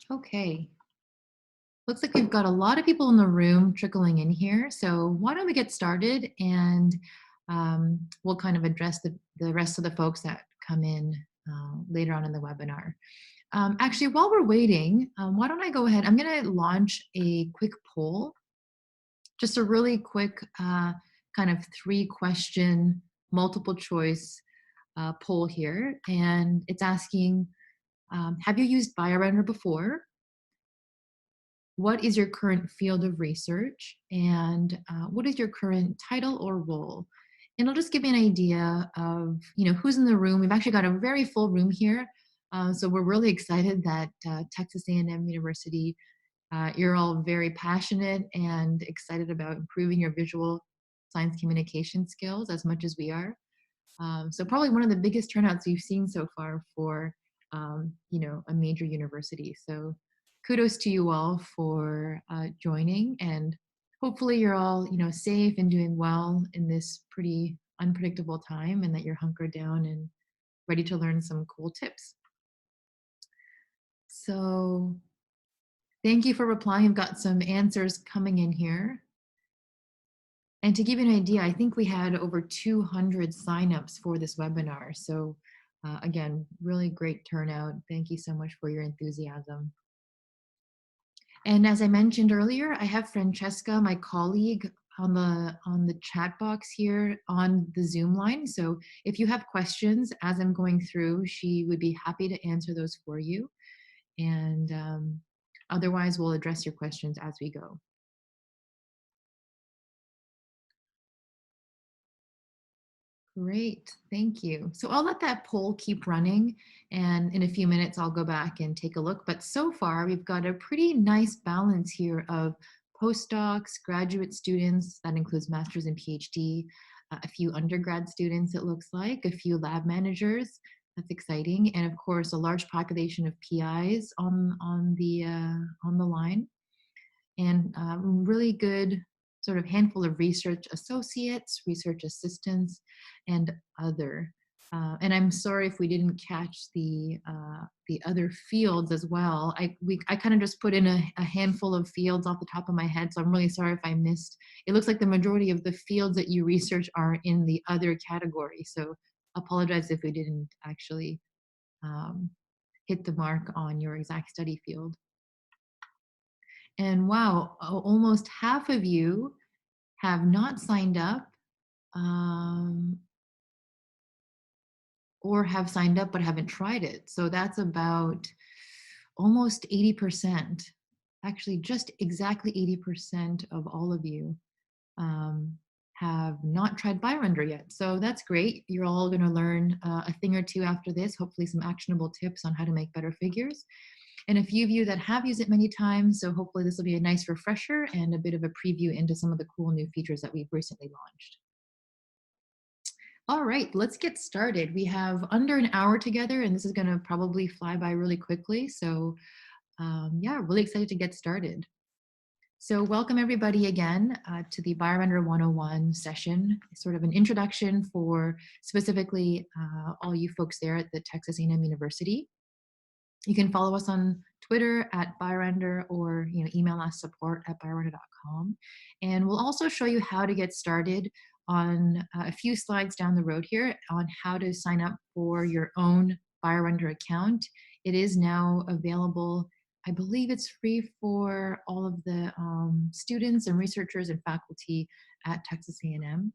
Okay, looks like we've got a lot of people in the room trickling in here. So why don't we get started and we'll kind of address the rest of the folks that come in later on in the webinar. Actually, while we're waiting, why don't I go ahead? I'm going to launch a quick poll, just a really quick kind of 3-question multiple choice poll here. And it's asking, have you used BioRender before? What is your current field of research? And what is your current title or role? And it'll just give me an idea of, who's in the room. We've actually got a very full room here. So we're really excited that Texas A&M University, you're all very passionate and excited about improving your visual science communication skills as much as we are. So probably one of the biggest turnouts we've seen so far for, a major university. So kudos to you all for joining, and hopefully you're all, safe and doing well in this pretty unpredictable time, and that you're hunkered down and ready to learn some cool tips. So thank you for replying. I've got some answers coming in here. And to give you an idea, I think we had over 200 signups for this webinar. So again, really great turnout. Thank you so much for your enthusiasm. And as I mentioned earlier, I have Francesca, my colleague, on the chat box here on the Zoom line. So if you have questions as I'm going through, she would be happy to answer those for you. And otherwise, we'll address your questions as we go. Great, thank you. So I'll let that poll keep running, and in a few minutes I'll go back and take a look. But so far we've got a pretty nice balance here of postdocs, graduate students, that includes master's and PhD, a few undergrad students it looks like, a few lab managers, that's exciting, and of course a large population of PIs on the line, and really good sort of handful of research associates, research assistants, and other. And I'm sorry if we didn't catch the other fields as well. I kind of just put in a handful of fields off the top of my head, so I'm really sorry if I missed. It looks like the majority of the fields that you research are in the other category, so apologize if we didn't actually hit the mark on your exact study field. And wow, almost half of you have not signed up or have signed up but haven't tried it. So that's about almost 80%. Actually, just exactly 80% of all of you have not tried BioRender yet. So that's great. You're all going to learn a thing or two after this, hopefully some actionable tips on how to make better figures. And a few of you that have used it many times, so hopefully this will be a nice refresher and a bit of a preview into some of the cool new features that we've recently launched. All right, let's get started. We have under an hour together, and this is going to probably fly by really quickly. So yeah, really excited to get started. So welcome everybody again to the BioRender 101 session, sort of an introduction for specifically all you folks there at the Texas A&M University. You can follow us on Twitter at BioRender, or email us support@biorender.com. And we'll also show you how to get started on a few slides down the road here on how to sign up for your own BioRender account. It is now available. I believe it's free for all of the students and researchers and faculty at Texas A&M.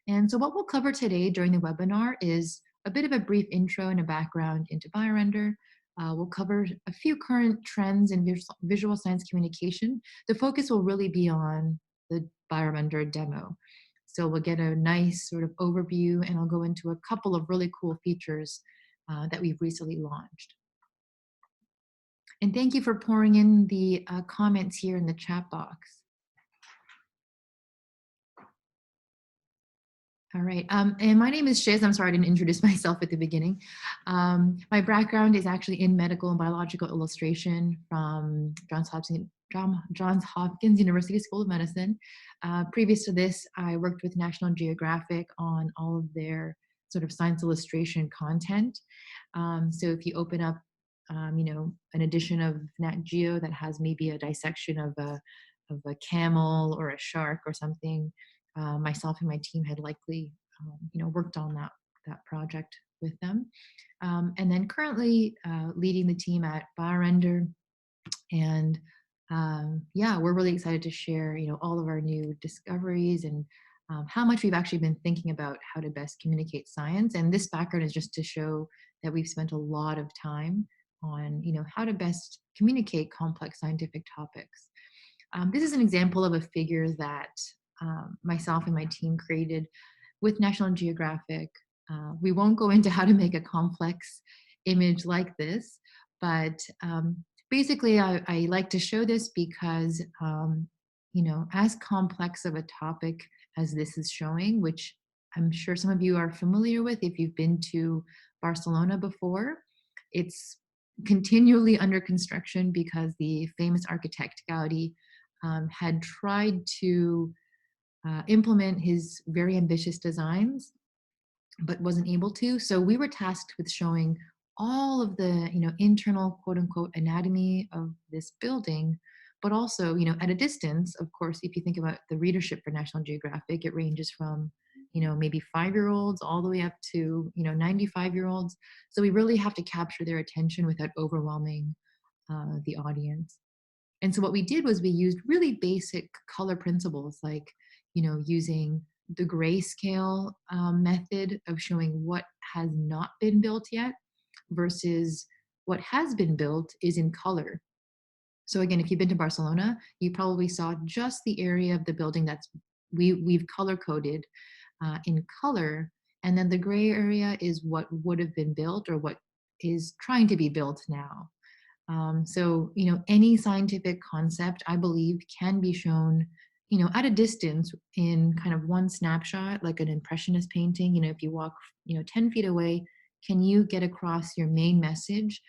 And so what we'll cover today during the webinar is a bit of a brief intro and a background into BioRender. We'll cover a few current trends in visual science communication. The focus will really be on the BioRender demo. So we'll get a nice sort of overview, and I'll go into a couple of really cool features that we've recently launched. And thank you for pouring in the comments here in the chat box. All right, and my name is Shiz. I'm sorry I didn't introduce myself at the beginning. My background is actually in medical and biological illustration from Johns Hopkins University School of Medicine. Previous to this, I worked with National Geographic on all of their sort of science illustration content. So if you open up an edition of Nat Geo that has maybe a dissection of a camel or a shark or something, myself and my team had likely, worked on that project with them. And then currently leading the team at BioRender, and yeah, we're really excited to share, all of our new discoveries and how much we've actually been thinking about how to best communicate science. And this background is just to show that we've spent a lot of time on, how to best communicate complex scientific topics. This is an example of a figure that myself and my team created with National Geographic. We won't go into how to make a complex image like this, but basically, I like to show this because, as complex of a topic as this is showing, which I'm sure some of you are familiar with if you've been to Barcelona before, it's continually under construction because the famous architect Gaudi had tried to implement his very ambitious designs but wasn't able to. So we were tasked with showing all of the, internal quote unquote anatomy of this building, but also, at a distance. Of course, if you think about the readership for National Geographic, it ranges from, maybe 5-year-olds all the way up to, 95-year-olds. So we really have to capture their attention without overwhelming the audience. And so what we did was we used really basic color principles, like, using the grayscale method of showing what has not been built yet versus what has been built is in color. So again, if you've been to Barcelona, you probably saw just the area of the building we've color coded in color, and then the gray area is what would have been built or what is trying to be built now. So, any scientific concept, I believe, can be shown, at a distance in kind of one snapshot, like an impressionist painting. If you walk, 10 feet away, can you get across your main message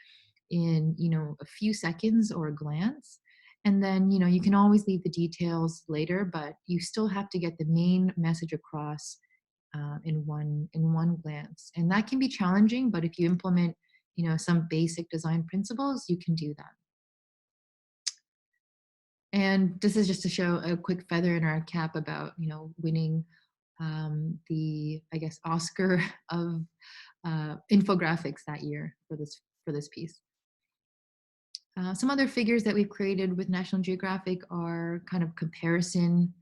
in, a few seconds or a glance? And then, you can always leave the details later, but you still have to get the main message across in one glance. And that can be challenging, but if you implement some basic design principles, you can do that. And this is just to show a quick feather in our cap about, winning the, I guess, Oscar of infographics that year for this piece. Some other figures that we've created with National Geographic are kind of comparison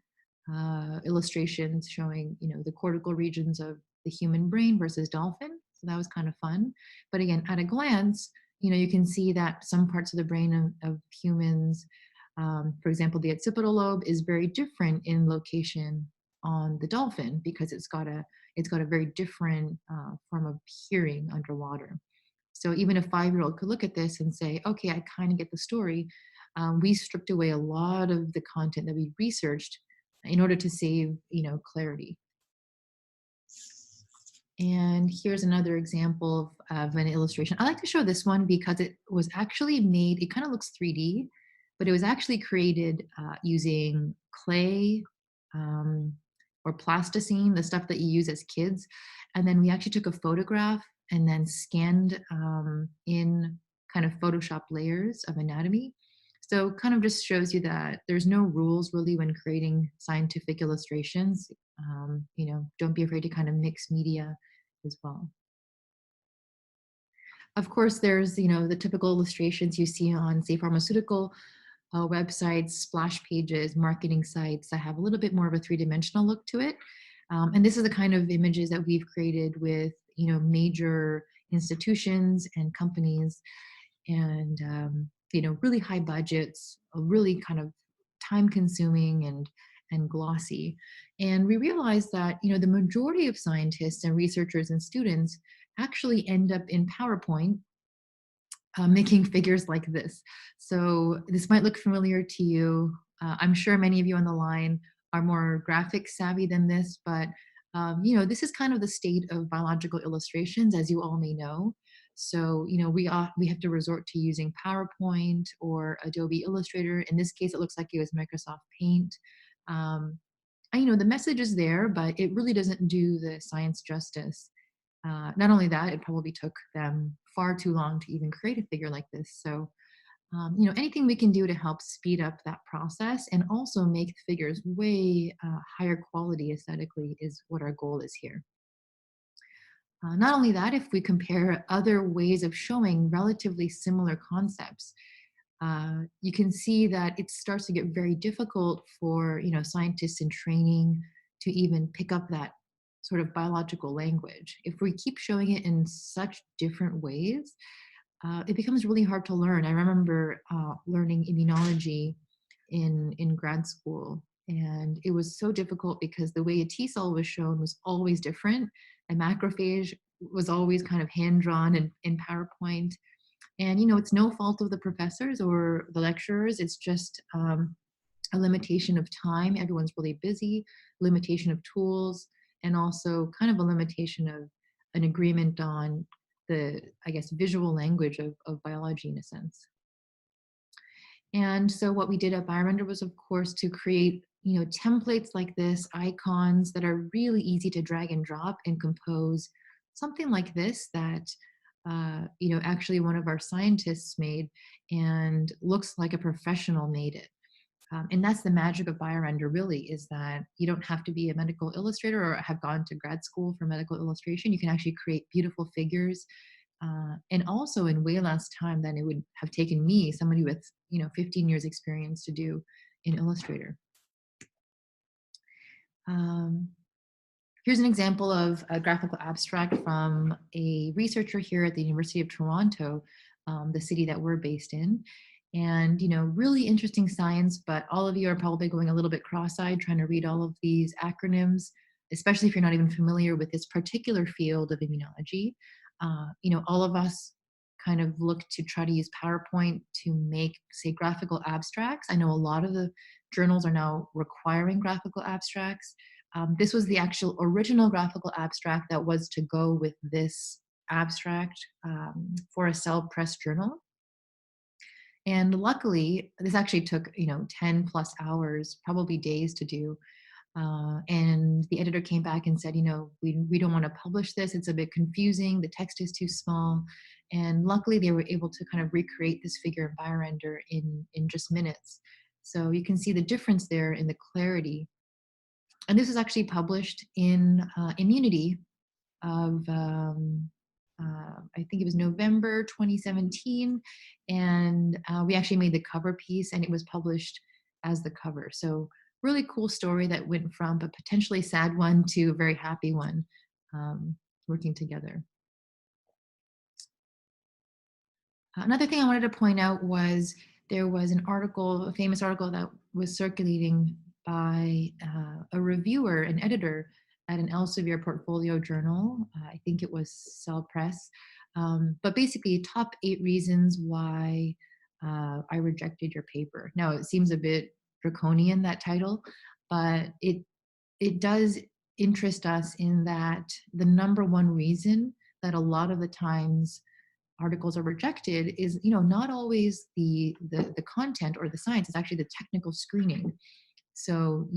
illustrations showing, the cortical regions of the human brain versus dolphin. So that was kind of fun. But again, at a glance, you can see that some parts of the brain of humans, for example, the occipital lobe is very different in location on the dolphin because it's got a very different form of hearing underwater. So even a 5-year-old could look at this and say, okay, I kind of get the story. We stripped away a lot of the content that we researched in order to save, clarity. And here's another example of an illustration. I like to show this one because it was actually made, it kind of looks 3D, but it was actually created using clay or plasticine, the stuff that you use as kids. And then we actually took a photograph and then scanned in kind of Photoshop layers of anatomy. So kind of just shows you that there's no rules really when creating scientific illustrations. Don't be afraid to kind of mix media as well. Of course, there's, the typical illustrations you see on, say, pharmaceutical websites, splash pages, marketing sites that have a little bit more of a three-dimensional look to it. And this is the kind of images that we've created with, major institutions and companies and, really high budgets, really kind of time consuming and glossy. And we realized that, the majority of scientists and researchers and students actually end up in PowerPoint making figures like this. So this might look familiar to you. I'm sure many of you on the line are more graphic savvy than this, but this is kind of the state of biological illustrations, as you all may know. So, we have to resort to using PowerPoint or Adobe Illustrator. In this case, it looks like it was Microsoft Paint. The message is there, but it really doesn't do the science justice. Not only that, it probably took them far too long to even create a figure like this. So, anything we can do to help speed up that process and also make the figures way higher quality aesthetically is what our goal is here. Not only that, if we compare other ways of showing relatively similar concepts, you can see that it starts to get very difficult for scientists in training to even pick up that sort of biological language. If we keep showing it in such different ways, it becomes really hard to learn. I remember learning immunology in grad school, and it was so difficult because the way a T cell was shown was always different. A macrophage was always kind of hand drawn in PowerPoint, and it's no fault of the professors or the lecturers. It's just a limitation of time. Everyone's really busy, limitation of tools, and also kind of a limitation of an agreement on the, I guess, visual language of biology in a sense. And so what we did at BioRender was, of course, to create templates like this, icons that are really easy to drag and drop and compose something like this that actually one of our scientists made and looks like a professional made it. And that's the magic of BioRender, really, is that you don't have to be a medical illustrator or have gone to grad school for medical illustration. You can actually create beautiful figures, and also in way less time than it would have taken me, somebody with 15 years experience, to do in Illustrator. Um, Here's an example of a graphical abstract from a researcher here at the University of Toronto, the city that we're based in. And, really interesting science, but all of you are probably going a little bit cross-eyed trying to read all of these acronyms, especially if you're not even familiar with this particular field of immunology. All of us kind of look to try to use PowerPoint to make, say, graphical abstracts. I know a lot of the journals are now requiring graphical abstracts. This was the actual original graphical abstract that was to go with this abstract for a Cell Press journal. And luckily, this actually took 10 plus hours, probably days to do. And the editor came back and said, we don't want to publish this. It's a bit confusing. The text is too small. And luckily, they were able to kind of recreate this figure in BioRender in just minutes. So you can see the difference there in the clarity. And this was actually published in Immunity of, I think it was November 2017. And we actually made the cover piece and it was published as the cover. So really cool story that went from a potentially sad one to a very happy one, working together. Another thing I wanted to point out was there was an article, a famous article that was circulating by a reviewer, an editor at an Elsevier portfolio journal. I think it was Cell Press. But basically, top 8 reasons why I rejected your paper. Now, it seems a bit draconian, that title, but it does interest us in that the number one reason that a lot of the times articles are rejected is not always the content or the science. It's actually the technical screening. So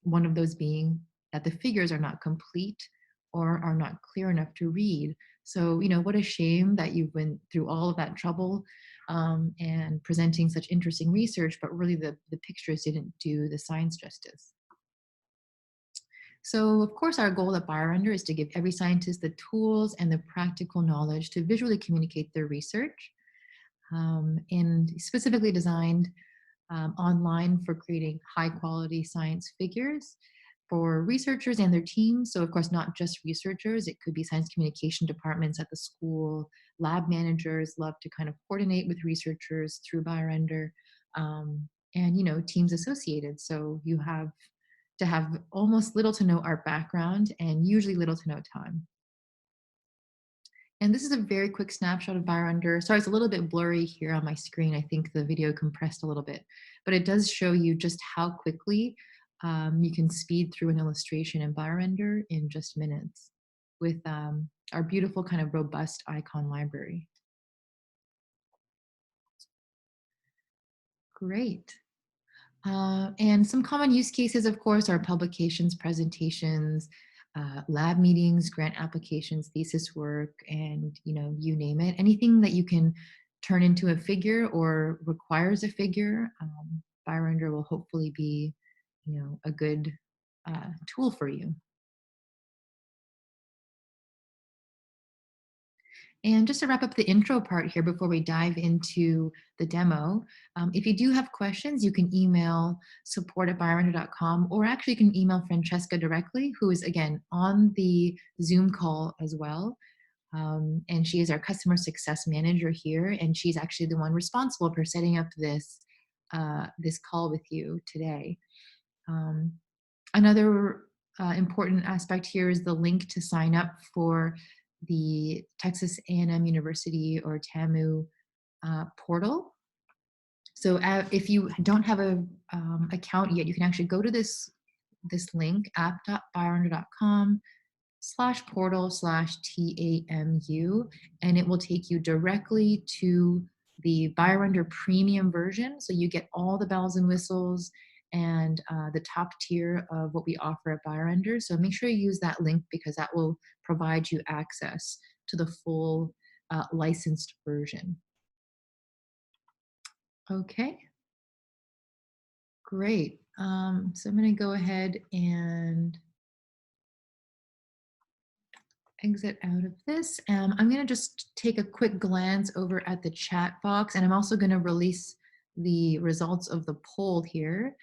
one of those being that the figures are not complete or are not clear enough to read. So what a shame that you went through all of that trouble and presenting such interesting research, but really the pictures didn't do the science justice. So, of course, our goal at BioRender is to give every scientist the tools and the practical knowledge to visually communicate their research, and specifically designed online for creating high quality science figures for researchers and their teams. So, of course, not just researchers, it could be science communication departments at the school, lab managers love to kind of coordinate with researchers through BioRender, and, teams associated. So, you have to have almost little to no art background and usually little to no time. And this is a very quick snapshot of BioRender. Sorry, it's a little bit blurry here on my screen. I think the video compressed a little bit, but it does show you just how quickly you can speed through an illustration in BioRender in just minutes with our beautiful kind of robust icon library. Great. And some common use cases, of course, are publications, presentations, lab meetings, grant applications, thesis work, and you name it. Anything that you can turn into a figure or requires a figure, BioRender will hopefully be, a good tool for you. And just to wrap up the intro part here before we dive into the demo, if you do have questions, you can email support@biorender.com, or actually you can email Francesca directly, who is, again, on the Zoom call as well. And she is our customer success manager here, and she's actually the one responsible for setting up this call with you today. Um, Another important aspect here is the link to sign up for the Texas A&M University or TAMU portal. So if you don't have a account yet, you can actually go to this link, app.biorender.com/portal/TAMU, and it will take you directly to the BioRender Premium version. So you get all the bells and whistles and the top tier of what we offer at BioRender. So make sure you use that link because that will provide you access to the full licensed version. Okay, great. So I'm going to go ahead and exit out of this. I'm going to just take a quick glance over at the chat box, and I'm also going to release the results of the poll here.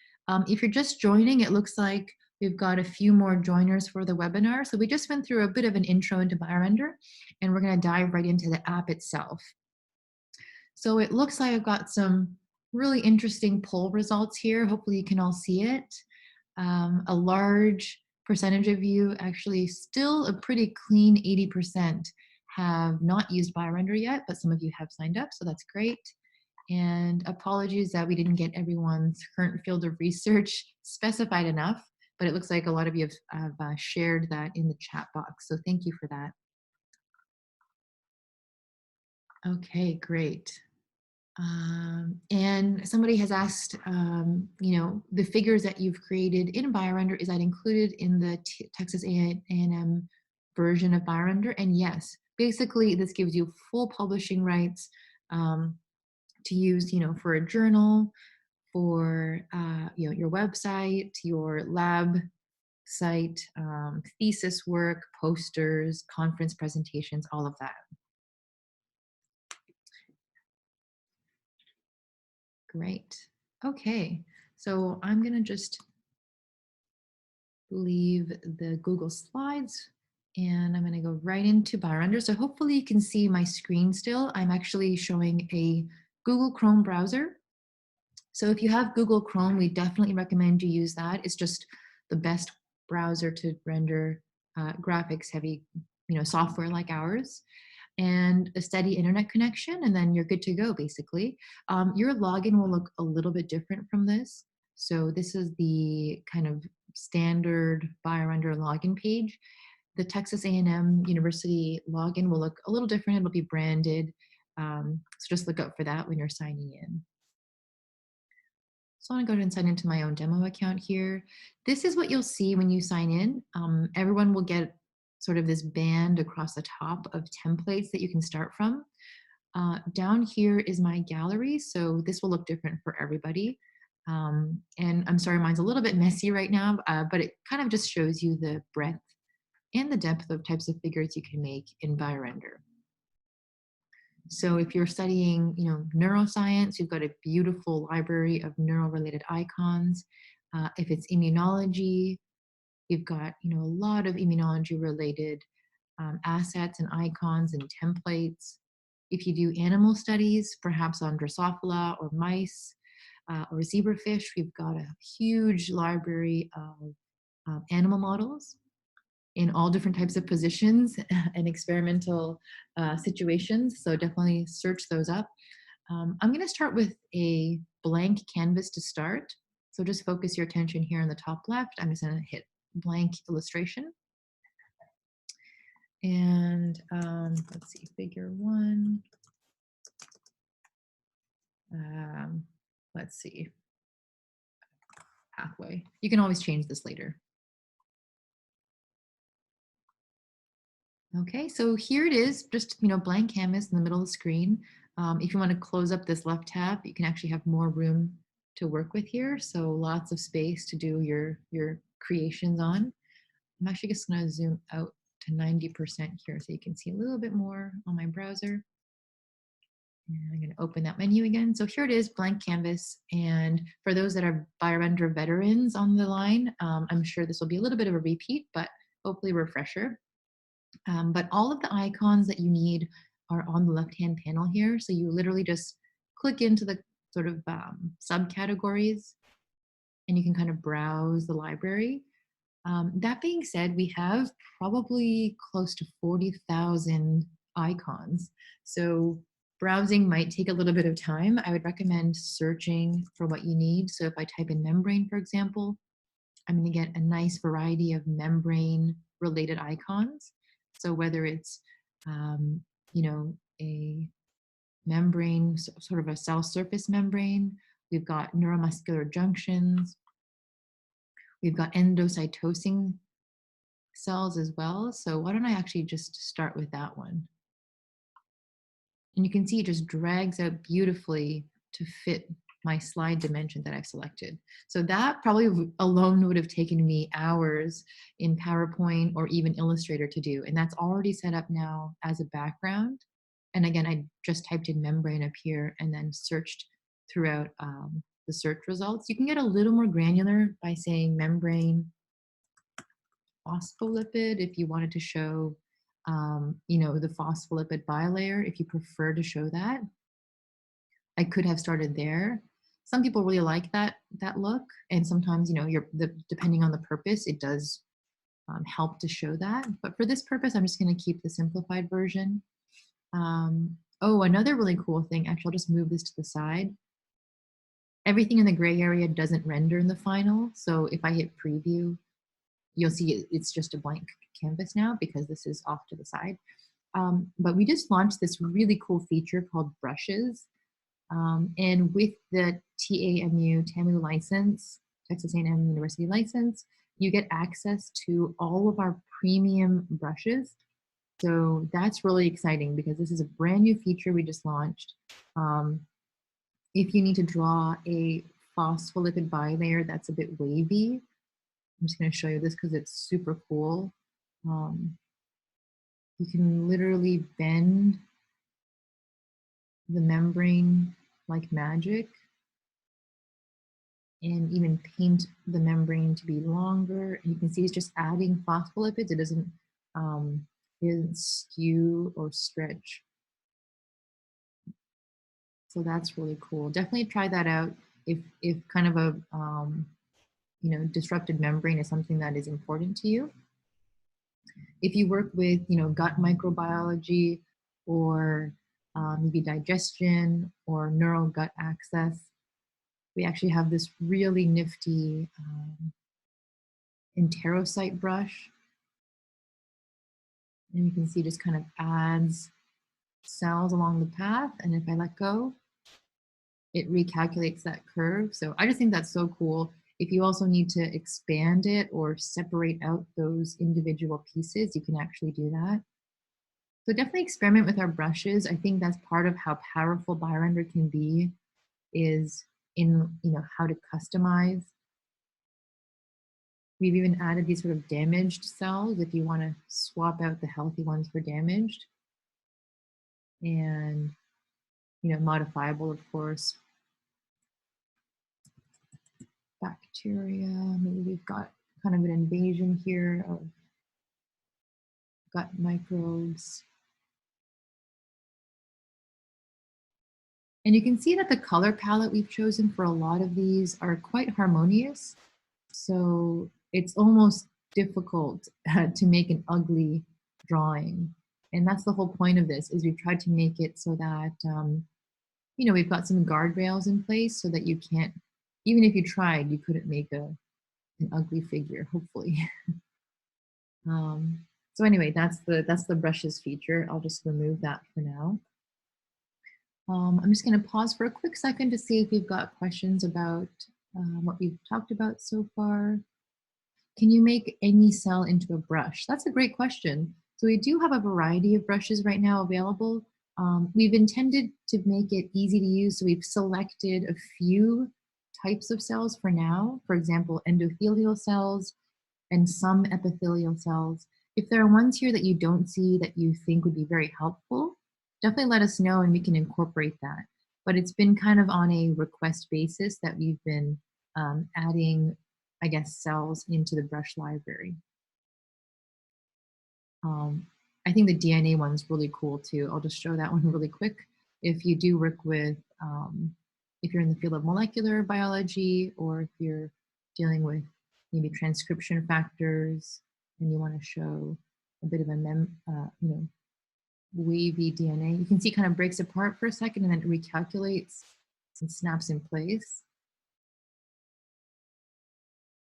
If you're just joining, it looks like we've got a few more joiners for the webinar. So we just went through a bit of an intro into BioRender, and we're going to dive right into the app itself. So it looks like I've got some really interesting poll results here. Hopefully you can all see it. A large percentage of you, actually still a pretty clean 80%, have not used BioRender yet, but some of you have signed up, so that's great. And apologies that we didn't get everyone's current field of research specified enough, but it looks like a lot of you have shared that in the chat box, so thank you for that. Okay, great. And somebody has asked, the figures that you've created in BioRender, is that included in the Texas A&M version of BioRender? And yes, basically this gives you full publishing rights to use, for a journal, for your website, your lab site, thesis work, posters, conference presentations, all of that. Great. Okay, so I'm gonna just leave the Google Slides and I'm gonna go right into BioRender. So hopefully you can see my screen still. I'm actually showing a Google Chrome browser. So if you have Google Chrome, we definitely recommend you use that. It's just the best browser to render graphics heavy, software like ours, and a steady internet connection, and then you're good to go, basically. Your login will look a little bit different from this. So this is the kind of standard BioRender login page. The Texas A&M University login will look a little different. It'll be branded. So just look out for that when you're signing in. So I'm gonna go ahead and sign into my own demo account here. This is what you'll see when you sign in. Everyone will get sort of this band across the top of templates that you can start from. Down here is my gallery, so this will look different for everybody. And I'm sorry, mine's a little bit messy right now, but it kind of just shows you the breadth and the depth of types of figures you can make in BioRender. So if you're studying, neuroscience, you've got a beautiful library of neural-related icons. If it's immunology, you've got, a lot of immunology-related assets and icons and templates. If you do animal studies, perhaps on Drosophila or mice or zebrafish, we've got a huge library of animal models in all different types of positions and experimental situations. So definitely search those up. I'm going to start with a blank canvas to start. So just focus your attention here on the top left. I'm just going to hit blank illustration. And let's see, figure one. Let's see, pathway. You can always change this later. Okay, so here it is, just blank canvas in the middle of the screen. If you want to close up this left tab, you can actually have more room to work with here. So lots of space to do your creations on. I'm actually just going to zoom out to 90% here so you can see a little bit more on my browser. And I'm going to open that menu again. So here it is, blank canvas. And for those that are BioRender veterans on the line, I'm sure this will be a little bit of a repeat, but hopefully a refresher. But all of the icons that you need are on the left-hand panel here. So you literally just click into the sort of subcategories and you can kind of browse the library. That being said, we have probably close to 40,000 icons. So browsing might take a little bit of time. I would recommend searching for what you need. So if I type in membrane, for example, I'm going to get a nice variety of membrane related icons. So whether it's, a membrane, sort of a cell surface membrane, we've got neuromuscular junctions, we've got endocytosing cells as well. So why don't I actually just start with that one? And you can see it just drags out beautifully to fit my slide dimension that I've selected. So that probably alone would have taken me hours in PowerPoint or even Illustrator to do. And that's already set up now as a background. And again, I just typed in membrane up here and then searched throughout the search results. You can get a little more granular by saying membrane phospholipid if you wanted to show the phospholipid bilayer, if you prefer to show that. I could have started there. Some people really like that look, and sometimes depending on the purpose, it does help to show that. But for this purpose, I'm just going to keep the simplified version. Oh, another really cool thing. Actually, I'll just move this to the side. Everything in the gray area doesn't render in the final. So if I hit preview, you'll see it's just a blank canvas now because this is off to the side. But we just launched this really cool feature called brushes. And with the TAMU license, Texas A&M University license, you get access to all of our premium brushes. So that's really exciting because this is a brand new feature we just launched. If you need to draw a phospholipid bilayer that's a bit wavy, I'm just going to show you this because it's super cool. You can literally bend the membrane like magic and even paint the membrane to be longer. And you can see it's just adding phospholipids. It doesn't skew or stretch. So that's really cool. Definitely try that out if kind of a disrupted membrane is something that is important to you. If you work with gut microbiology or maybe digestion or neural gut access, we actually have this really nifty enterocyte brush. And you can see just kind of adds cells along the path. And if I let go, it recalculates that curve. So I just think that's so cool. If you also need to expand it or separate out those individual pieces, you can actually do that. So definitely experiment with our brushes. I think that's part of how powerful BioRender can be, is in how to customize. We've even added these sort of damaged cells if you want to swap out the healthy ones for damaged. And modifiable, of course. Bacteria, maybe we've got kind of an invasion here of gut microbes. And you can see that the color palette we've chosen for a lot of these are quite harmonious. So it's almost difficult to make an ugly drawing. And that's the whole point of this, is we've tried to make it so that, we've got some guardrails in place so that you can't, even if you tried, you couldn't make an ugly figure, hopefully. So anyway, that's the brushes feature. I'll just remove that for now. I'm just going to pause for a quick second to see if we've got questions about what we've talked about so far. Can you make any cell into a brush? That's a great question. So we do have a variety of brushes right now available. We've intended to make it easy to use, so we've selected a few types of cells for now. For example, endothelial cells and some epithelial cells. If there are ones here that you don't see that you think would be very helpful, definitely let us know and we can incorporate that. But it's been kind of on a request basis that we've been adding, I guess, cells into the brush library. Um, I think the DNA one's really cool too. I'll just show that one really quick. If you do work with, if you're in the field of molecular biology, or if you're dealing with maybe transcription factors and you want to show a bit of a wavy DNA, you can see it kind of breaks apart for a second and then it recalculates and snaps in place.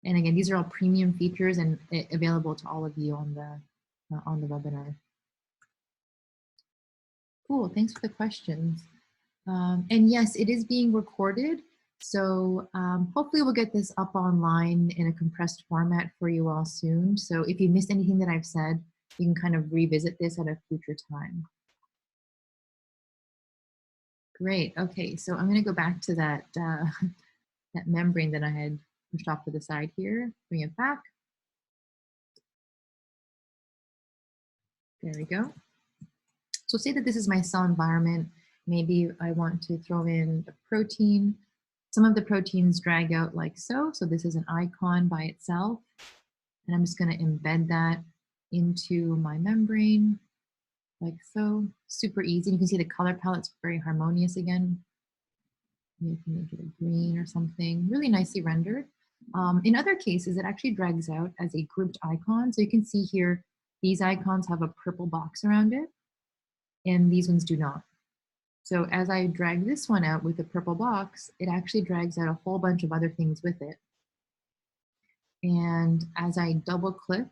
And again, these are all premium features and available to all of you on the webinar. Cool, thanks for the questions. And yes, it is being recorded. So hopefully we'll get this up online in a compressed format for you all soon. So if you missed anything that I've said, you can kind of revisit this at a future time. Great, okay, so I'm gonna go back to that, that membrane that I had pushed off to the side here, bring it back. There we go. So say that this is my cell environment. Maybe I want to throw in a protein. Some of the proteins drag out like so. So this is an icon by itself. And I'm just going to embed that into my membrane like so. Super easy. You can see the color palette's very harmonious again. You can make it a green or something. Really nicely rendered. In other cases, it actually drags out as a grouped icon. So you can see here, these icons have a purple box around it, and these ones do not. So as I drag this one out with the purple box, it actually drags out a whole bunch of other things with it. And as I double click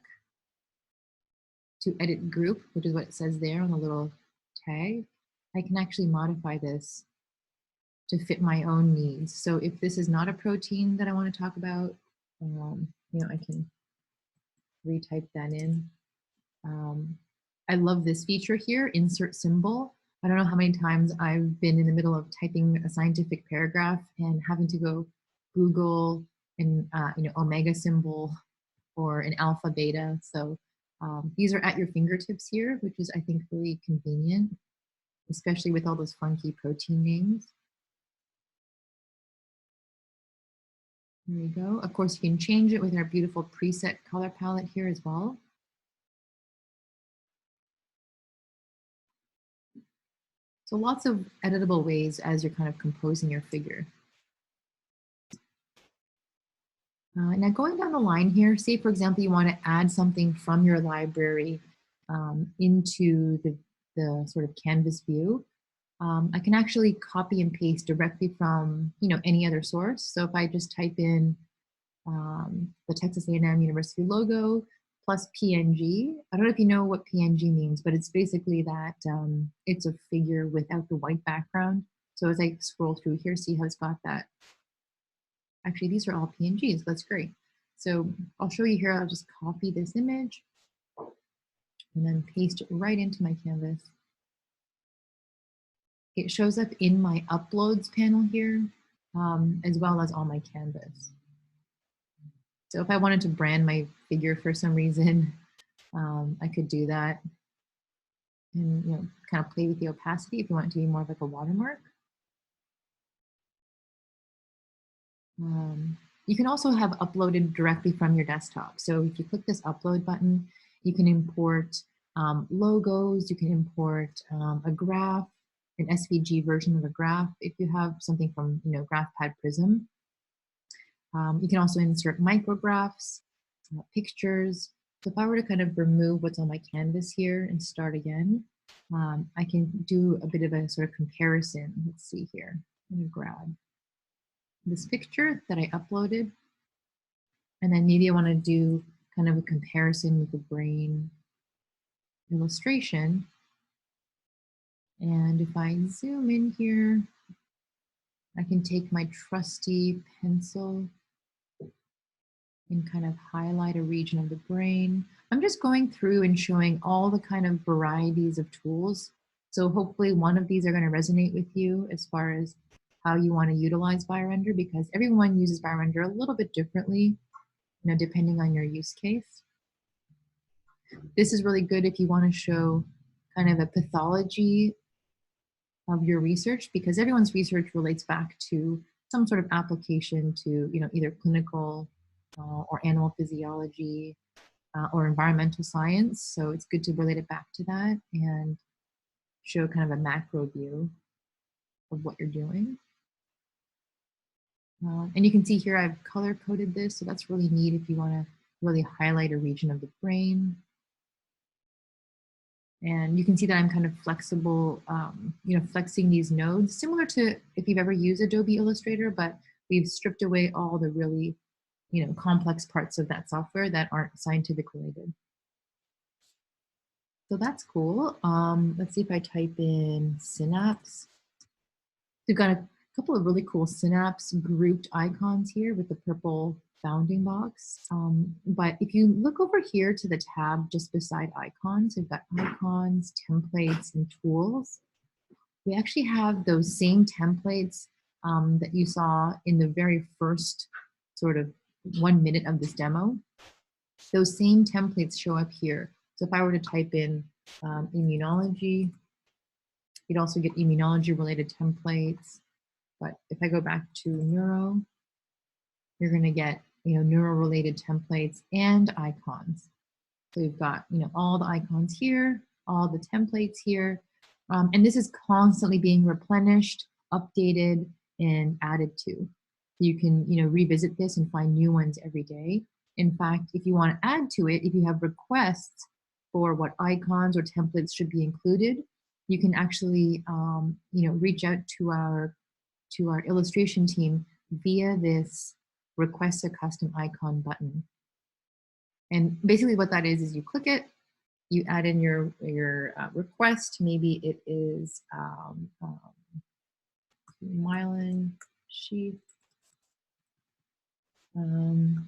to edit group, which is what it says there on the little tag, I can actually modify this to fit my own needs. So if this is not a protein that I want to talk about, I can retype that in. I love this feature here, insert symbol. I don't know how many times I've been in the middle of typing a scientific paragraph and having to go Google an omega symbol or an alpha beta. So these are at your fingertips here, which is, I think, really convenient, especially with all those funky protein names. There you go. Of course, you can change it with our beautiful preset color palette here as well. So lots of editable ways as you're kind of composing your figure. Now going down the line here, say for example, you want to add something from your library into the sort of canvas view. I can actually copy and paste directly from any other source. So if I just type in the Texas A&M University logo plus PNG, I don't know if you know what PNG means, but it's basically that it's a figure without the white background. So as I scroll through here, see how it's got that. Actually, these are all PNGs. That's great. So I'll show you here. I'll just copy this image and then paste it right into my canvas. It shows up in my uploads panel here, as well as on my canvas. So if I wanted to brand my figure for some reason, I could do that and kind of play with the opacity if you want it to be more like a watermark. You can also have uploaded directly from your desktop. So if you click this upload button, you can import logos, you can import a graph, an SVG version of a graph if you have something from GraphPad Prism. You can also insert micrographs, pictures. So if I were to kind of remove what's on my canvas here and start again, I can do a bit of a sort of comparison. Let's see here. Let me grab this picture that I uploaded. And then maybe I want to do kind of a comparison with the brain illustration. And if I zoom in here, I can take my trusty pencil and kind of highlight a region of the brain. I'm just going through and showing all the kind of varieties of tools. So hopefully one of these are going to resonate with you as far as how you want to utilize BioRender, because everyone uses BioRender a little bit differently, depending on your use case. This is really good if you want to show kind of a pathology of your research, because everyone's research relates back to some sort of application to, either clinical or animal physiology or environmental science. So it's good to relate it back to that and show kind of a macro view of what you're doing. And you can see here I've color coded this, so that's really neat if you want to really highlight a region of the brain. And you can see that I'm kind of flexible, flexing these nodes, similar to if you've ever used Adobe Illustrator, but we've stripped away all the really, complex parts of that software that aren't scientific related. So that's cool. Let's see if I type in synapse. We've got a couple of really cool synapse grouped icons here with the purple bounding box. But if you look over here to the tab just beside icons, we've got icons, templates, and tools. We actually have those same templates that you saw in the very first sort of 1 minute of this demo. Those same templates show up here. So if I were to type in immunology, you'd also get immunology related templates. But if I go back to neuro, you're going to get, neuro related templates and icons. So you've got, all the icons here, all the templates here. And this is constantly being replenished, updated, and added to. You can, revisit this and find new ones every day. In fact, if you want to add to it, if you have requests for what icons or templates should be included, you can actually, reach out to our illustration team via this request a custom icon button. And basically what that is you click it, you add in your request. Maybe it is myelin sheath. And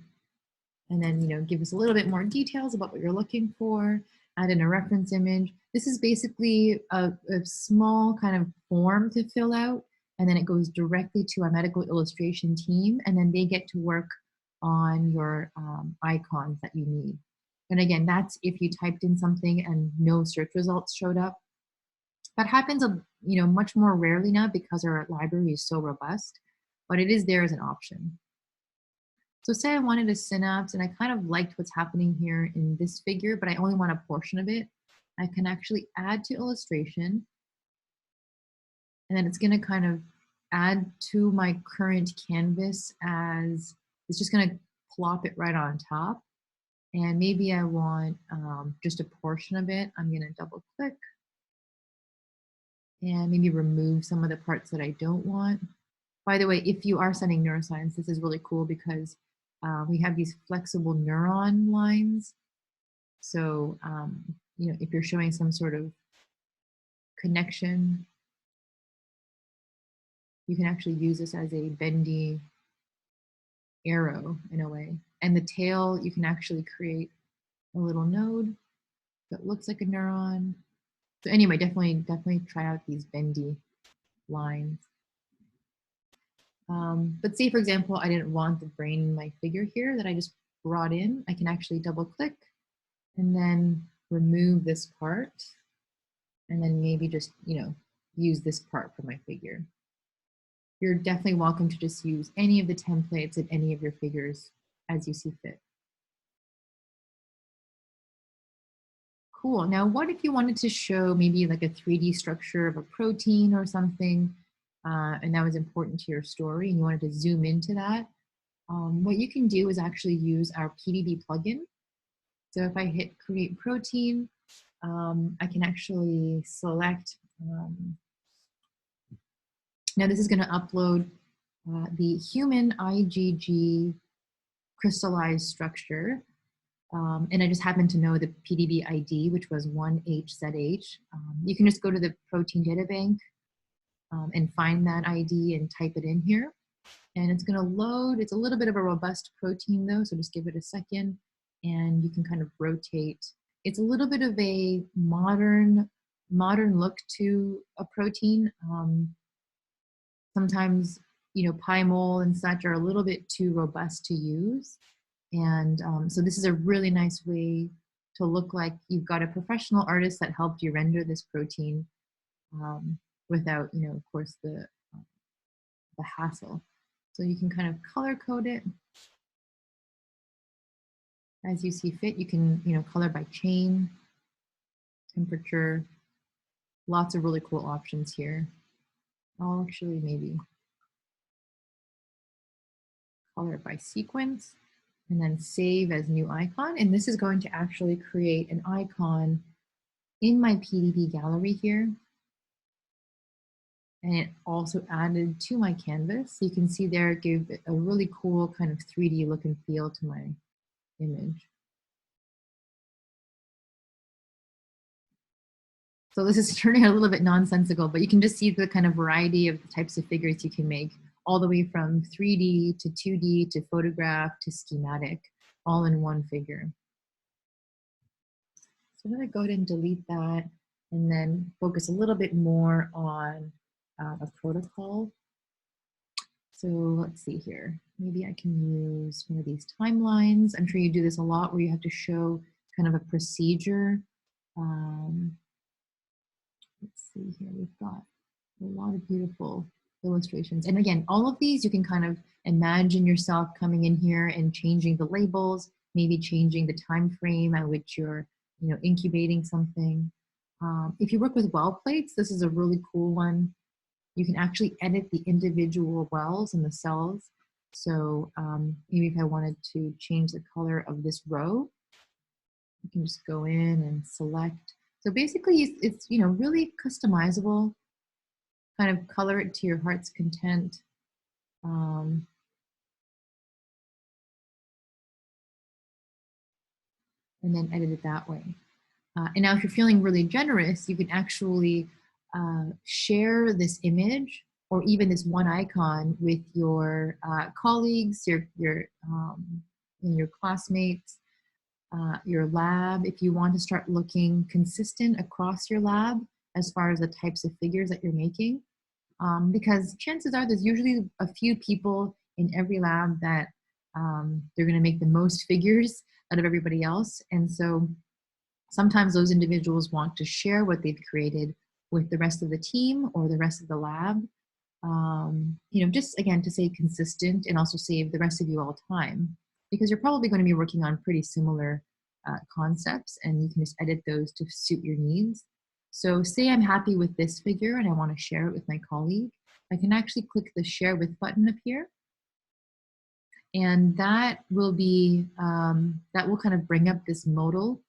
then, give us a little bit more details about what you're looking for, add in a reference image. This is basically a small kind of form to fill out, and then it goes directly to our medical illustration team, and then they get to work on your icons that you need. And again, that's if you typed in something and no search results showed up. That happens, much more rarely now because our library is so robust, but it is there as an option. So say I wanted a synapse and I kind of liked what's happening here in this figure, but I only want a portion of it. I can actually add to illustration, and then it's going to kind of add to my current canvas as it's just going to plop it right on top. And maybe I want just a portion of it. I'm going to double click and maybe remove some of the parts that I don't want. By the way, if you are studying neuroscience, this is really cool because we have these flexible neuron lines. So, if you're showing some sort of connection, you can actually use this as a bendy arrow in a way. And the tail, you can actually create a little node that looks like a neuron. So anyway, definitely try out these bendy lines. But say, for example, I didn't want the brain in my figure here that I just brought in. I can actually double click and then remove this part, and then maybe just, use this part for my figure. You're definitely welcome to just use any of the templates in any of your figures as you see fit. Cool. Now, what if you wanted to show maybe like a 3D structure of a protein or something, and that was important to your story, and you wanted to zoom into that? What you can do is actually use our PDB plugin. So if I hit Create Protein, I can actually select, now this is going to upload the human IgG crystallized structure. And I just happen to know the PDB ID, which was 1HZH. You can just go to the protein data bank and find that ID and type it in here. And it's gonna load. It's a little bit of a robust protein though, so just give it a second and you can kind of rotate. It's a little bit of a modern look to a protein. Sometimes, pie mole and such are a little bit too robust to use. And so this is a really nice way to look like you've got a professional artist that helped you render this protein without, of course, the hassle. So you can kind of color code it as you see fit. You can, color by chain, temperature, lots of really cool options here. I'll actually maybe color it by sequence and then save as new icon. And this is going to actually create an icon in my PDB gallery here. And it also added to my canvas. You can see there it gave it a really cool kind of 3D look and feel to my image. So this is turning out a little bit nonsensical, but you can just see the kind of variety of the types of figures you can make, all the way from 3D to 2D to photograph to schematic, all in one figure. So I'm going to go ahead and delete that and then focus a little bit more on a protocol. So let's see here. Maybe I can use one of these timelines. I'm sure you do this a lot where you have to show kind of a procedure. Let's see here. We've got a lot of beautiful illustrations. And again, all of these, you can kind of imagine yourself coming in here and changing the labels, maybe changing the time frame at which you're incubating something. If you work with well plates, this is a really cool one. You can actually edit the individual wells and the cells. So maybe if I wanted to change the color of this row, you can just go in and select. So basically it's really customizable, kind of color it to your heart's content. And then edit it that way. And now if you're feeling really generous, you can actually share this image or even this one icon with your colleagues, your classmates, your lab, if you want to start looking consistent across your lab as far as the types of figures that you're making. Because chances are there's usually a few people in every lab that they're going to make the most figures out of everybody else. And so sometimes those individuals want to share what they've created with the rest of the team or the rest of the lab, just again to stay consistent and also save the rest of you all time, because you're probably going to be working on pretty similar concepts and you can just edit those to suit your needs. So say I'm happy with this figure and I want to share it with my colleague. I can actually click the share with button up here. And that will be, that will kind of bring up this modal.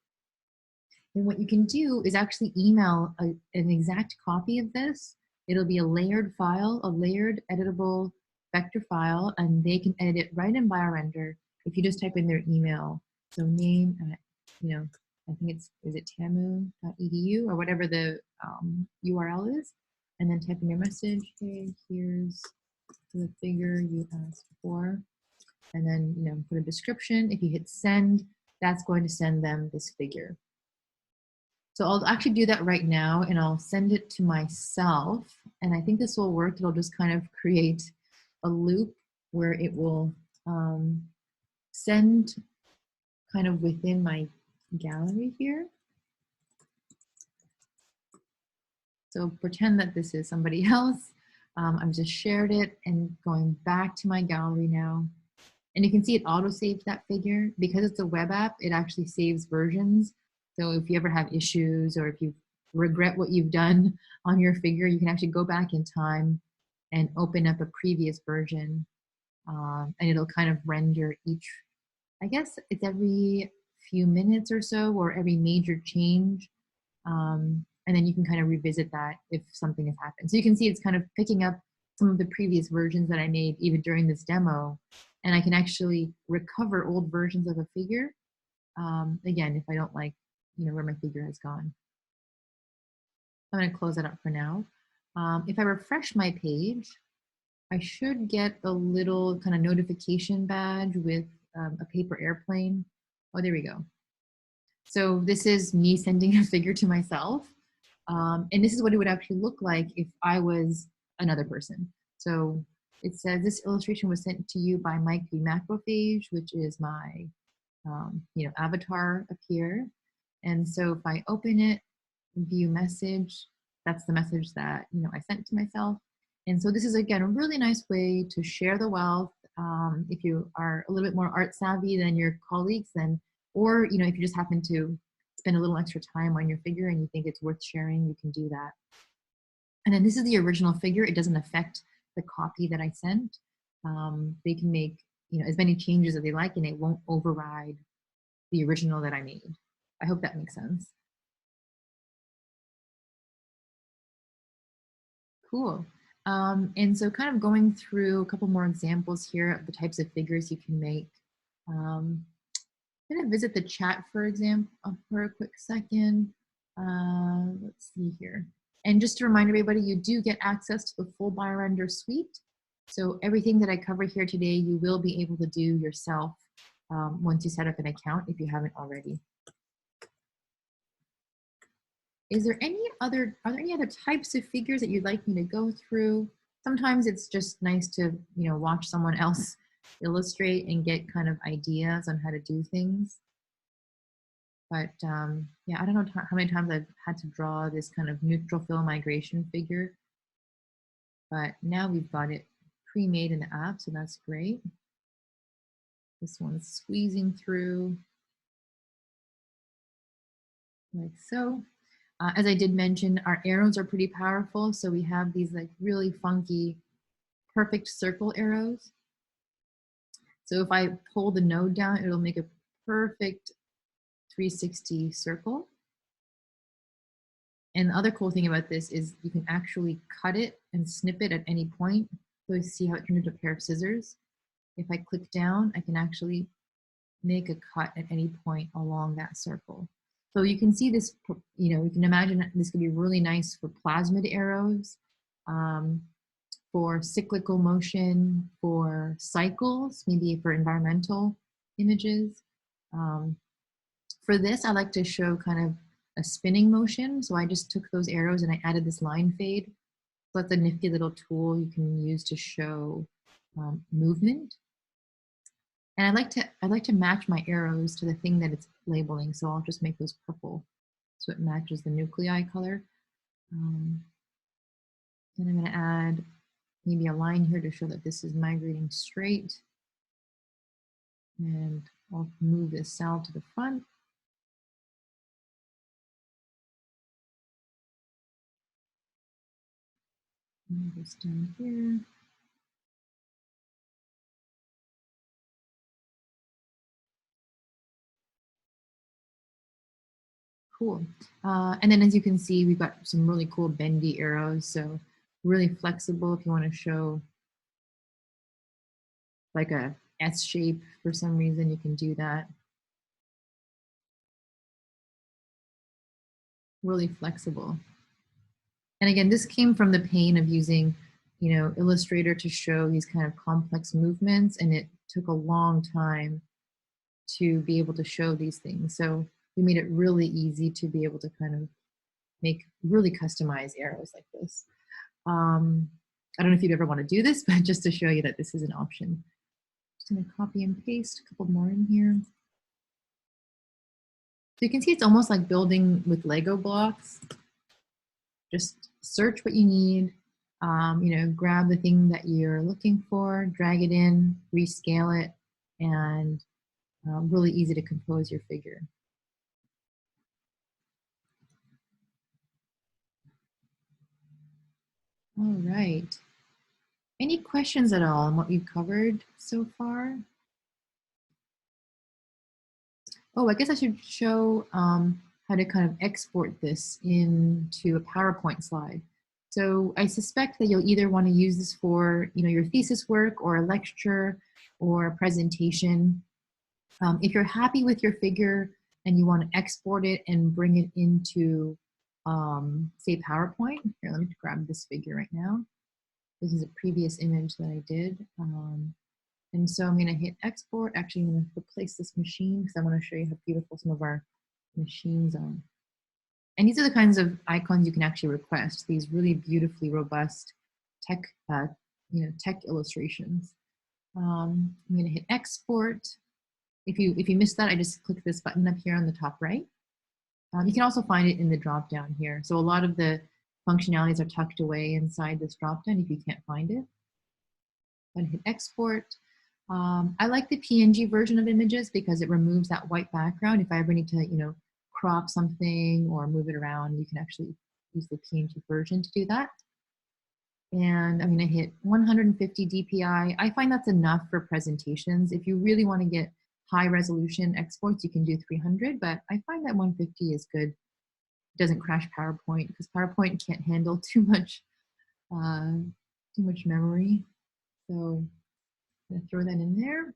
And what you can do is actually email an exact copy of this. It'll be a layered file, a layered editable vector file, and they can edit it right in BioRender if you just type in their email. So name, I think is it TAMU.edu or whatever the URL is, and then type in your message. Hey, here's the figure you asked for, and then put a description. If you hit send, that's going to send them this figure. So I'll actually do that right now, and I'll send it to myself. And I think this will work. It'll just kind of create a loop where it will send kind of within my gallery here. So pretend that this is somebody else. I've just shared it and going back to my gallery now. And you can see it auto-saves that figure. Because it's a web app, it actually saves versions. So if you ever have issues or if you regret what you've done on your figure, you can actually go back in time and open up a previous version. And it'll kind of render each, I guess it's every few minutes or so, or every major change. And then you can kind of revisit that if something has happened. So you can see it's kind of picking up some of the previous versions that I made even during this demo. And I can actually recover old versions of a figure. Again, if I don't like, where my figure has gone. I'm going to close that up for now. If I refresh my page, I should get a little kind of notification badge with a paper airplane. Oh, there we go. So this is me sending a figure to myself. And this is what it would actually look like if I was another person. So it says this illustration was sent to you by Mike the Macrophage, which is my avatar up here. And so if I open it, view message, that's the message that I sent to myself. And so this is, again, a really nice way to share the wealth. If you are a little bit more art savvy than your colleagues, then, or if you just happen to spend a little extra time on your figure and you think it's worth sharing, you can do that. And then this is the original figure. It doesn't affect the copy that I sent. They can make as many changes as they like, and it won't override the original that I made. I hope that makes sense. Cool. And so kind of going through a couple more examples here of the types of figures you can make. I'm going to visit the chat, for example, for a quick second. Let's see here. And just to remind everybody, you do get access to the full BioRender suite. So everything that I cover here today, you will be able to do yourself once you set up an account if you haven't already. Are there any other types of figures that you'd like me to go through? Sometimes it's just nice to, watch someone else illustrate and get kind of ideas on how to do things. But yeah, I don't know how many times I've had to draw this kind of neutrophil migration figure, but now we've got it pre-made in the app, so that's great. This one's squeezing through like so. As I did mention, our arrows are pretty powerful. So we have these like really funky, perfect circle arrows. So if I pull the node down, it'll make a perfect 360 circle. And the other cool thing about this is you can actually cut it and snip it at any point. So you see how it turns into a pair of scissors. If I click down, I can actually make a cut at any point along that circle. So you can see this, you can imagine this could be really nice for plasmid arrows, for cyclical motion, for cycles, maybe for environmental images. For this, I like to show kind of a spinning motion. So I just took those arrows and I added this line fade. So that's a nifty little tool you can use to show movement. And I like to match my arrows to the thing that it's labeling. So I'll just make those purple so it matches the nuclei color. Then I'm going to add maybe a line here to show that this is migrating straight. And I'll move this cell to the front. Move this down here. Cool. And then as you can see, we've got some really cool bendy arrows. So really flexible if you want to show like a S shape for some reason, you can do that. Really flexible. And again, this came from the pain of using, Illustrator to show these kind of complex movements, and it took a long time to be able to show these things. So we made it really easy to be able to kind of make really customized arrows like this. I don't know if you'd ever want to do this, but just to show you that this is an option. Just gonna copy and paste a couple more in here. So you can see it's almost like building with Lego blocks. Just search what you need, grab the thing that you're looking for, drag it in, rescale it, and really easy to compose your figure. All right. Any questions at all on what we've covered so far? Oh, I guess I should show how to kind of export this into a PowerPoint slide. So I suspect that you'll either want to use this for your thesis work or a lecture or a presentation. If you're happy with your figure and you want to export it and bring it into, say, PowerPoint, here, let me grab this figure right now. This is a previous image that I did. And so I'm gonna hit export. Actually, I'm gonna replace this machine because I wanna show you how beautiful some of our machines are. And these are the kinds of icons you can actually request, these really beautifully robust tech, tech illustrations. I'm gonna hit export. If you missed that, I just click this button up here on the top right. You can also find it in the drop down here. So a lot of the functionalities are tucked away inside this drop down if you can't find it. Then hit export. I like the PNG version of images because it removes that white background. If I ever need to, crop something or move it around, you can actually use the PNG version to do that. And I'm gonna hit 150 DPI. I find that's enough for presentations. If you really wanna get high resolution exports, you can do 300, but I find that 150 is good. It doesn't crash PowerPoint because PowerPoint can't handle too much memory. So I'm gonna throw that in there.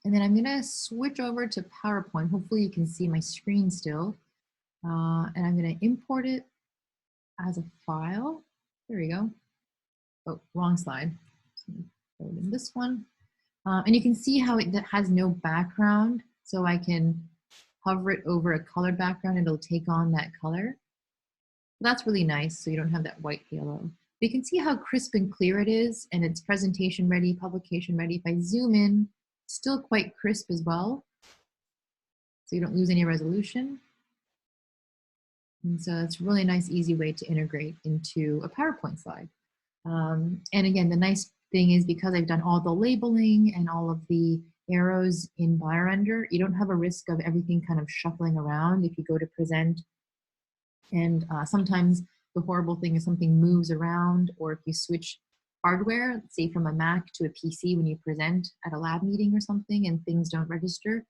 And then I'm gonna switch over to PowerPoint. Hopefully you can see my screen still. And I'm gonna import it as a file. There we go. Oh, wrong slide. So throw it in this one. And you can see how it has no background. So I can hover it over a colored background and it'll take on that color. That's really nice, so you don't have that white halo. But you can see how crisp and clear it is, and it's presentation ready, publication ready. If I zoom in, still quite crisp as well, so you don't lose any resolution. And so it's a really nice, easy way to integrate into a PowerPoint slide. And again, the nice thing is because I've done all the labeling and all of the arrows in BioRender, you don't have a risk of everything kind of shuffling around if you go to present. And sometimes the horrible thing is something moves around, or if you switch hardware, say from a Mac to a PC when you present at a lab meeting or something and things don't register,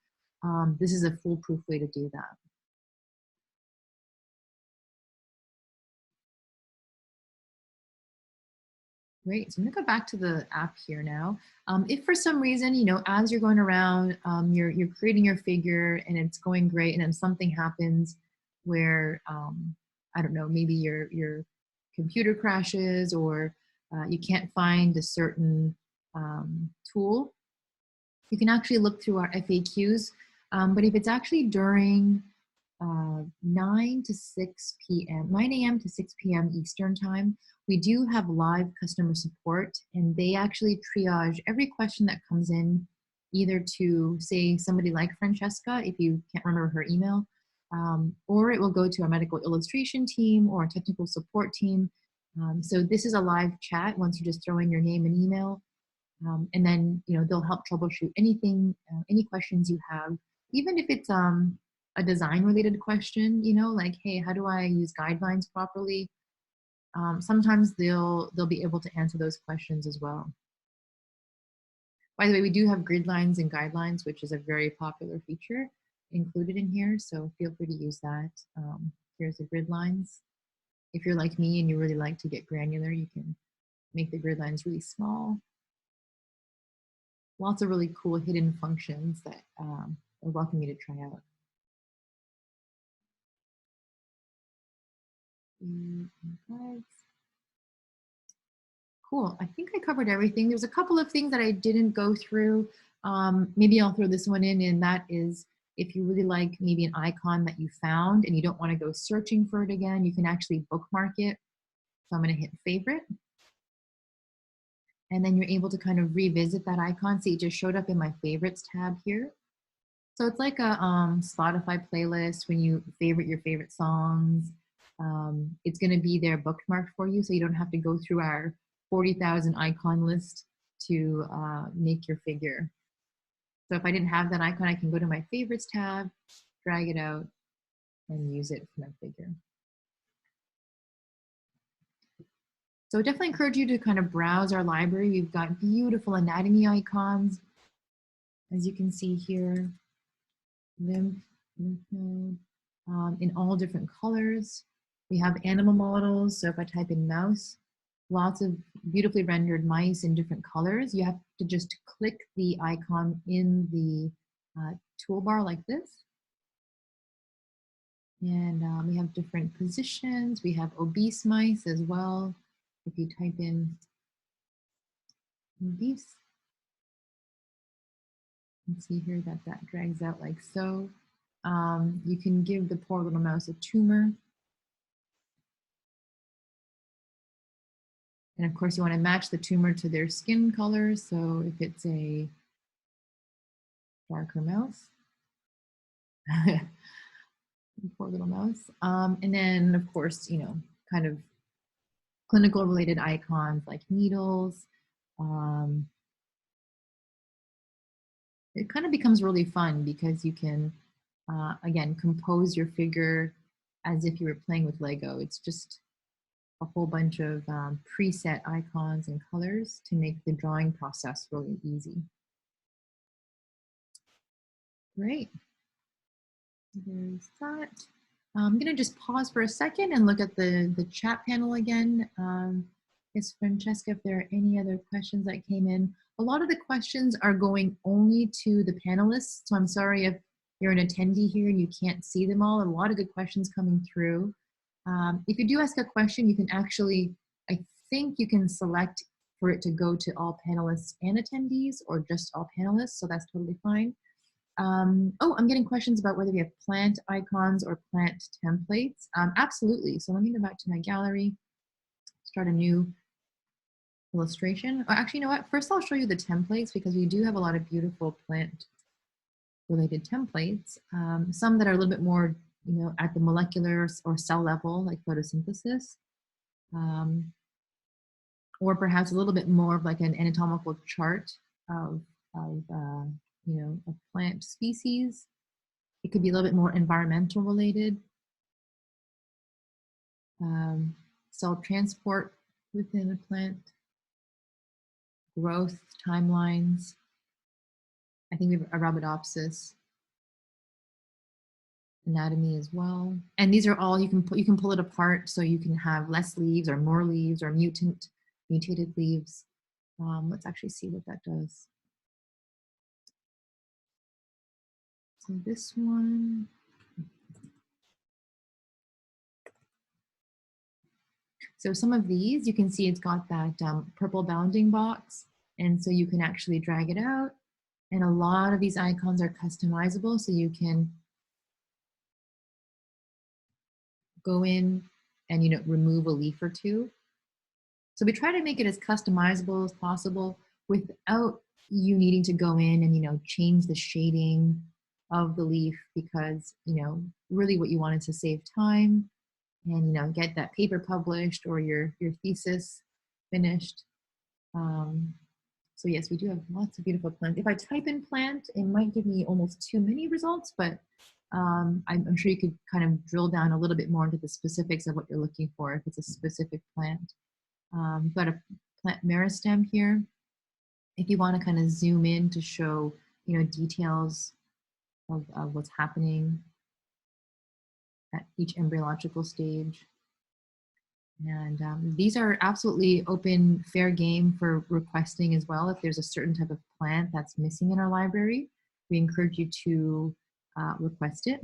this is a foolproof way to do that. Great, so I'm gonna go back to the app here now. If for some reason, as you're going around, you're creating your figure and it's going great and then something happens where, I don't know, maybe your computer crashes or you can't find a certain tool, you can actually look through our FAQs. But if it's actually during 9 to 6 p.m., 9 a.m. to 6 p.m. Eastern time, we do have live customer support, and they actually triage every question that comes in, either to, say, somebody like Francesca, if you can't remember her email, or it will go to our medical illustration team or technical support team. So this is a live chat once you just throw in your name and email, and then they'll help troubleshoot anything, any questions you have, even if it's a design related question, like, hey, how do I use guidelines properly? Sometimes they'll be able to answer those questions as well. By the way, we do have grid lines and guidelines, which is a very popular feature included in here, so feel free to use that. Here's the grid lines. If you're like me and you really like to get granular, you can make the grid lines really small. Lots of really cool hidden functions that I welcome you to try out. Cool, I think I covered everything. There's a couple of things that I didn't go through. Maybe I'll throw this one in, and that is if you really like maybe an icon that you found and you don't want to go searching for it again, you can actually bookmark it. So I'm going to hit favorite. And then you're able to kind of revisit that icon. See, it just showed up in my favorites tab here. So it's like a Spotify playlist when you favorite your favorite songs. It's going to be there bookmarked for you, so you don't have to go through our 40,000 icon list to make your figure. So if I didn't have that icon, I can go to my favorites tab, drag it out, and use it for my figure. So I definitely encourage you to kind of browse our library. We've got beautiful anatomy icons, as you can see here. Lymph node, in all different colors. We have animal models, so if I type in mouse, lots of beautifully rendered mice in different colors. You have to just click the icon in the toolbar like this. And we have different positions. We have obese mice as well. if you type in these, you can see here that that drags out like so. You can give the poor little mouse a tumor. And of course, you want to match the tumor to their skin color. So if it's a darker mouse, poor little mouse. And then, of course, you know, kind of clinical related icons like needles. It kind of becomes really fun because you can, again, compose your figure as if you were playing with Lego. It's just a whole bunch of preset icons and colors to make the drawing process really easy. Great. There's that. I'm going to just pause for a second and look at the chat panel again. Yes, Francesca, if there are any other questions that came in. A lot of the questions are going only to the panelists, so I'm sorry if you're an attendee here and you can't see them all. A lot of good questions coming through. If you do ask a question, you can actually, I think you can select for it to go to all panelists and attendees or just all panelists, so that's totally fine. Oh, I'm getting questions about whether we have plant icons or plant templates. Absolutely. So let me go back to my gallery, start a new illustration. Oh, actually, you know what? First, I'll show you the templates because we do have a lot of beautiful plant related templates. Some that are a little bit more, you know, at the molecular or cell level, like photosynthesis, or perhaps a little bit more of like an anatomical chart of you know, a plant species. It could be a little bit more environmental related. Cell transport within a plant, growth timelines. I think we have Arabidopsis, anatomy as well. And these are all, you can pull it apart so you can have less leaves or more leaves or mutated leaves. Let's actually see what that does. So this one, so some of these, you can see it's got that purple bounding box. And so you can actually drag it out. And a lot of these icons are customizable. So you can go in and, you know, remove a leaf or two. So we try to make it as customizable as possible without you needing to go in and, you know, change the shading of the leaf because, you know, really what you want is to save time and, you know, get that paper published or your thesis finished. So yes, we do have lots of beautiful plants. If I type in plant, it might give me almost too many results, but I'm sure you could kind of drill down a little bit more into the specifics of what you're looking for if it's a specific plant. Got a plant meristem here. If you want to kind of zoom in to show, you know, details of what's happening at each embryological stage. And these are absolutely open, fair game for requesting as well. If there's a certain type of plant that's missing in our library, we encourage you to request it.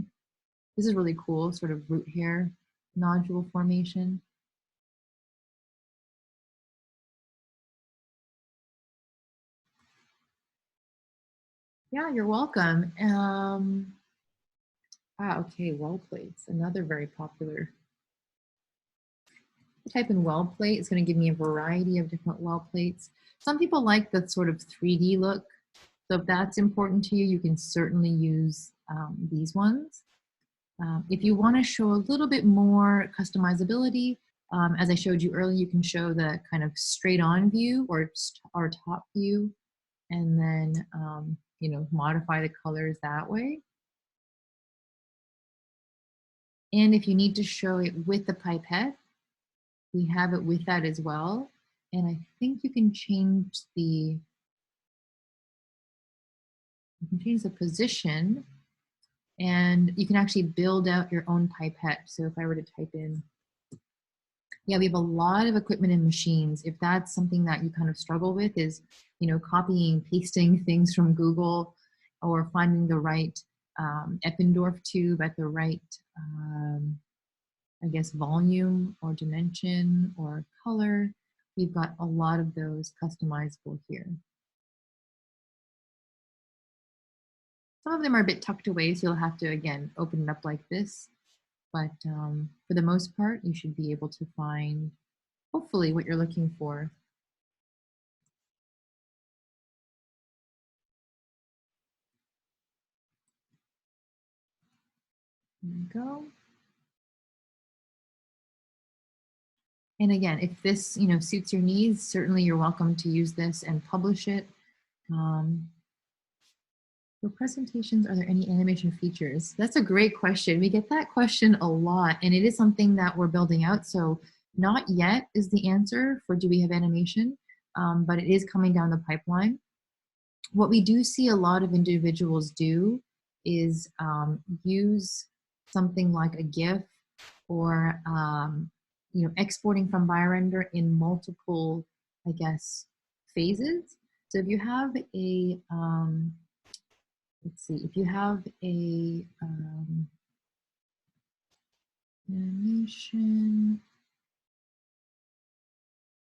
This is really cool, sort of root hair nodule formation. Yeah, you're welcome. Okay, well plates, another very popular. Type in well plate, it's going to give me a variety of different well plates. Some people like the sort of 3D look. So if that's important to you, you can certainly use these ones. If you want to show a little bit more customizability, as I showed you earlier, you can show the kind of straight on view or top view, and then, you know, modify the colors that way. And if you need to show it with the pipette, we have it with that as well. And I think you can change the position and you can actually build out your own pipette. So if I were to type in, yeah, we have a lot of equipment and machines. If that's something that you kind of struggle with is, you know, copying, pasting things from Google or finding the right Eppendorf tube at the right, I guess, volume or dimension or color. we've got a lot of those customizable here. Some of them are a bit tucked away, so you'll have to, again, open it up like this. But for the most part, you should be able to find, hopefully, what you're looking for. There we go. And again, if this, suits your needs, certainly you're welcome to use this and publish it. For presentations, are there any animation features? That's a great question. We get that question a lot, and it is something that we're building out. So not yet is the answer for do we have animation, but it is coming down the pipeline. What we do see a lot of individuals do is use something like a GIF or exporting from BioRender in multiple, I guess, phases. So if you have a let's see, if you have a animation.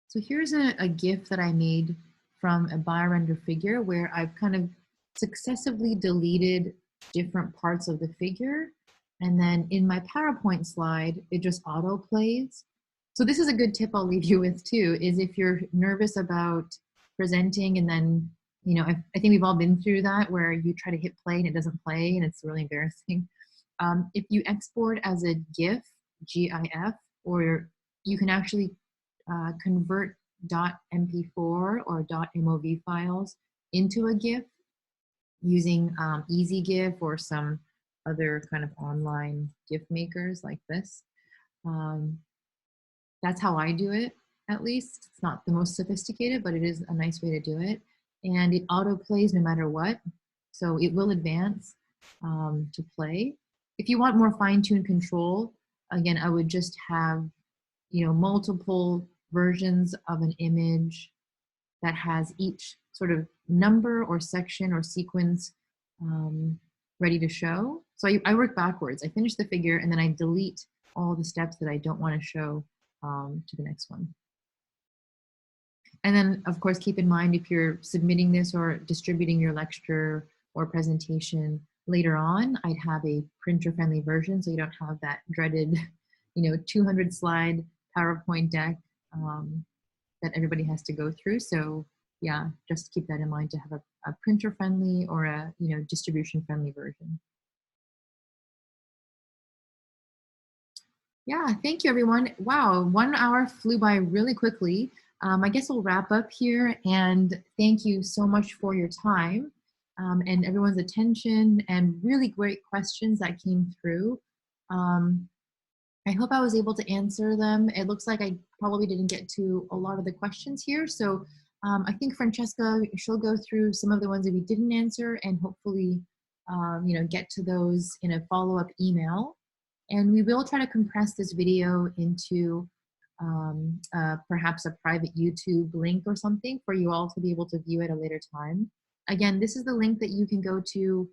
So here's a GIF that I made from a BioRender figure where I've kind of successively deleted different parts of the figure. And then in my PowerPoint slide, it just auto plays. So this is a good tip I'll leave you with too, is if you're nervous about presenting and then, I think we've all been through that where you try to hit play and it doesn't play and it's really embarrassing. If you export as a GIF, GIF, or you can actually convert .mp4 or .mov files into a GIF using EasyGIF or some other kind of online GIF makers like this. That's how I do it, at least. It's not the most sophisticated, but it is a nice way to do it. And it auto plays no matter what. So it will advance to play. If you want more fine-tuned control, again, I would just have, multiple versions of an image that has each sort of number or section or sequence ready to show. So I work backwards. I finish the figure and then I delete all the steps that I don't want to show to the next one. And then, of course, keep in mind if you're submitting this or distributing your lecture or presentation later on, I'd have a printer-friendly version so you don't have that dreaded, 200-slide PowerPoint deck that everybody has to go through. So yeah, just keep that in mind to have a printer-friendly or a distribution-friendly version. Yeah, thank you, everyone. Wow, 1 hour flew by really quickly. I guess we'll wrap up here, and thank you so much for your time and everyone's attention and really great questions that came through. I hope I was able to answer them. It looks like I probably didn't get to a lot of the questions here, so I think Francesca, she'll go through some of the ones that we didn't answer and hopefully get to those in a follow-up email. And we will try to compress this video into perhaps a private YouTube link or something for you all to be able to view at a later time. Again, this is the link that you can go to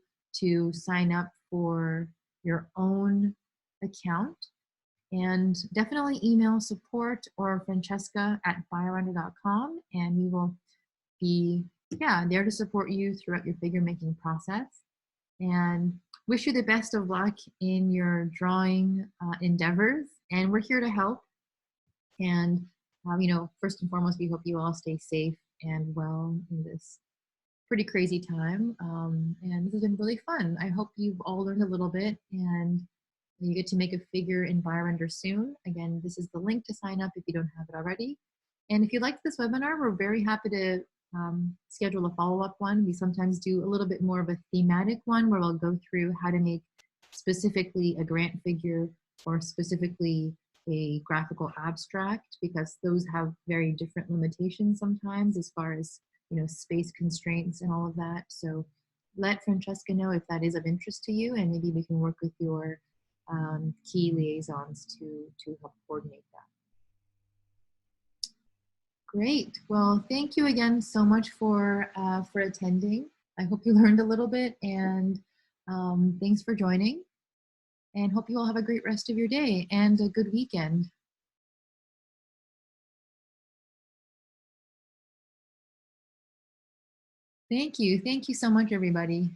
sign up for your own account. And definitely email support or Francesca at biorender.com, and we will be there to support you throughout your figure making process. And wish you the best of luck in your drawing endeavors. And we're here to help. And, first and foremost, we hope you all stay safe and well in this pretty crazy time. And this has been really fun. I hope you've all learned a little bit and you get to make a figure in BioRender soon. Again, this is the link to sign up if you don't have it already. And if you liked this webinar, we're very happy to schedule a follow-up one. We sometimes do a little bit more of a thematic one where we'll go through how to make specifically a grant figure or specifically a graphical abstract, because those have very different limitations sometimes as far as space constraints and all of that. So let Francesca know if that is of interest to you, and maybe we can work with your key liaisons to help coordinate that. Great. Well, thank you again so much for attending. I hope you learned a little bit, and thanks for joining. And hope you all have a great rest of your day and a good weekend. Thank you. Thank you so much, everybody.